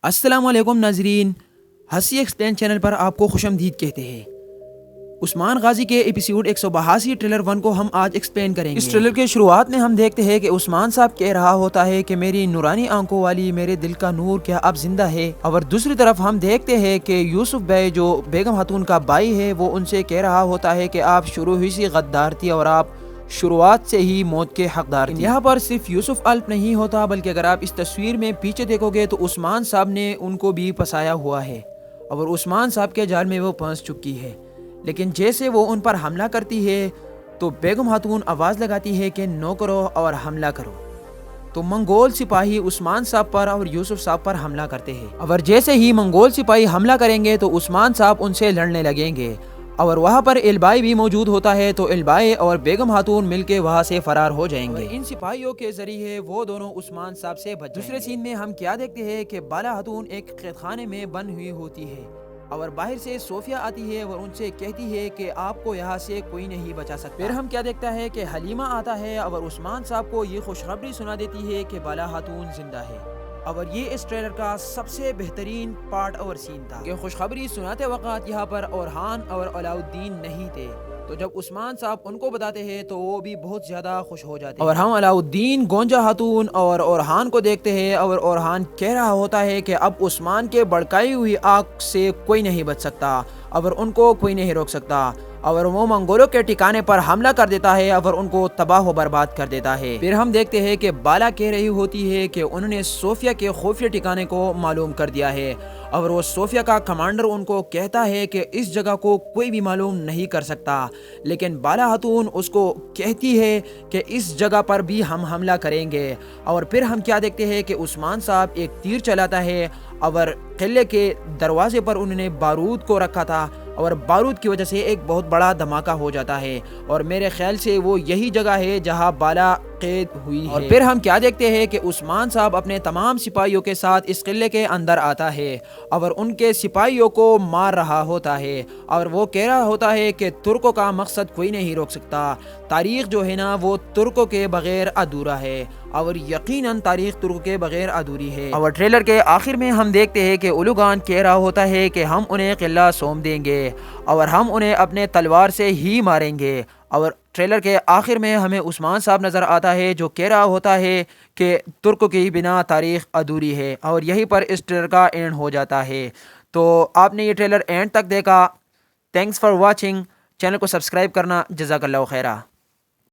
السلام علیکم ناظرین، ہنسی ایکسپلین چینل پر آپ کو خوش آمدید کہتے ہیں۔ عثمان غازی کے ایپیسوڈ 182 ٹریلر 1 کو ہم آج ایکسپلین کریں گے۔ اس ٹریلر کے شروعات میں ہم دیکھتے ہیں کہ عثمان صاحب کہہ رہا ہوتا ہے کہ میری نورانی آنکھوں والی میرے دل کا نور کیا اب زندہ ہے، اور دوسری طرف ہم دیکھتے ہیں کہ یوسف بھائی جو بیگم خاتون کا بھائی ہے وہ ان سے کہہ رہا ہوتا ہے کہ آپ شروع ہی سے غدار تھی اور آپ شروعات سے ہی موت کے حقدار تھے۔ یہاں پر صرف یوسف الپ نہیں ہوتا بلکہ اگر آپ اس تصویر میں پیچھے دیکھو گے تو عثمان صاحب نے ان کو بھی پھنسایا ہوا ہے اور عثمان صاحب کے جال میں وہ پھنس چکی ہے، لیکن جیسے وہ ان پر حملہ کرتی ہے تو بیگم خاتون آواز لگاتی ہے کہ نو کرو اور حملہ کرو، تو منگول سپاہی عثمان صاحب پر اور یوسف صاحب پر حملہ کرتے ہیں، اور جیسے ہی منگول سپاہی حملہ کریں گے تو عثمان صاحب ان سے لڑنے لگیں گے، اور وہاں پر البائی بھی موجود ہوتا ہے، تو البائی اور بیگم خاتون مل کے وہاں سے فرار ہو جائیں گے۔ ان سپاہیوں کے ذریعے وہ دونوں عثمان صاحب سے بچ جائیں گے۔ دوسرے سین میں ہم کیا دیکھتے ہیں کہ بالا خاتون ایک قید خانے میں بند ہوئی ہوتی ہے اور باہر سے صوفیہ آتی ہے اور ان سے کہتی ہے کہ آپ کو یہاں سے کوئی نہیں بچا سکتا۔ پھر ہم کیا دیکھتا ہے کہ حلیمہ آتا ہے اور عثمان صاحب کو یہ خوشخبری سنا دیتی ہے کہ بالا خاتون زندہ ہے، اور یہ اس ٹریلر کا سب سے بہترین پارٹ اور سین تھا کہ خوشخبری سناتے وقت یہاں پر اورحان اور علاؤالدین نہیں تھے، تو جب عثمان صاحب ان کو بتاتے ہیں تو وہ بھی بہت زیادہ خوش ہو جاتے ہیں، اور ہم علاؤالدین، گونجا خاتون اور اورحان کو دیکھتے ہیں، اور اورحان کہہ رہا ہوتا ہے کہ اب عثمان کے بڑکائی ہوئی آنکھ سے کوئی نہیں بچ سکتا اور ان کو کوئی نہیں روک سکتا، اور وہ منگولوں کے ٹھکانے پر حملہ کر دیتا ہے اور ان کو تباہ و برباد کر دیتا ہے۔ پھر ہم دیکھتے ہیں کہ بالا کہہ رہی ہوتی ہے کہ انہوں نے صوفیہ کے خفیہ ٹھکانے کو معلوم کر دیا ہے، اور وہ صوفیہ کا کمانڈر ان کو کہتا ہے کہ اس جگہ کو کوئی بھی معلوم نہیں کر سکتا، لیکن بالا خاتون اس کو کہتی ہے کہ اس جگہ پر بھی ہم حملہ کریں گے۔ اور پھر ہم کیا دیکھتے ہیں کہ عثمان صاحب ایک تیر چلاتا ہے اور قلعے کے دروازے پر انہوں نے بارود کو رکھا تھا، اور بارود کی وجہ سے ایک بہت بڑا دھماکہ ہو جاتا ہے، اور میرے خیال سے وہ یہی جگہ ہے جہاں بالا قید ہوئی ہے۔ اور پھر ہم کیا دیکھتے ہیں کہ عثمان صاحب اپنے تمام سپاہیوں کے ساتھ اس قلعے کے اندر آتا ہے اور ان کے سپاہیوں کو مار رہا ہوتا ہے، اور وہ کہہ رہا ہوتا ہے کہ ترکوں کا مقصد کوئی نہیں روک سکتا، تاریخ جو ہے نا وہ ترکوں کے بغیر ادھورا ہے، اور یقیناً تاریخ ترکوں کے بغیر ادھوری ہے۔ اور ٹریلر کے آخر میں ہم دیکھتے ہیں کہ اولوگان کہہ رہا ہوتا ہے کہ ہم انہیں قلعہ سونپ دیں گے اور ہم انہیں اپنے تلوار سے ہی ماریں گے، اور ٹریلر کے آخر میں ہمیں عثمان صاحب نظر آتا ہے جو کہہ رہا ہوتا ہے کہ ترکوں کی بنا تاریخ ادھوری ہے، اور یہیں پر اس ٹریلر کا اینڈ ہو جاتا ہے۔ تو آپ نے یہ ٹریلر اینڈ تک دیکھا، تھینکس فار واچنگ، چینل کو سبسکرائب کرنا، جزاک اللہ خیرہ۔